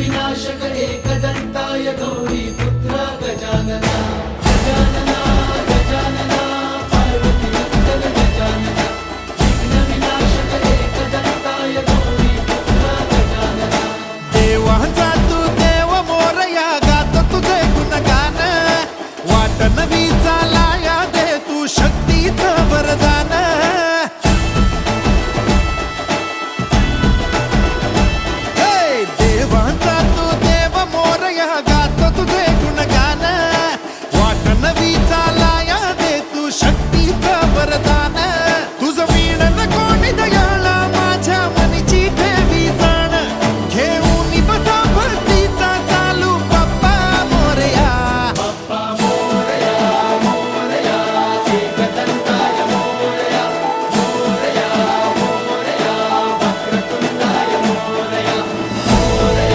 विनाशक एकदन्ताय गौरी पुत्र गजानना गजानना गजानना पार्वती नन्दन गजानना विघ्न विनाशक एकदन्ताय गौरी पुत्र गजानना देवांचा तू देव मोरया गात तुझे गुणगान वाट नवी चालाया दे तू शक्तीचं वरदान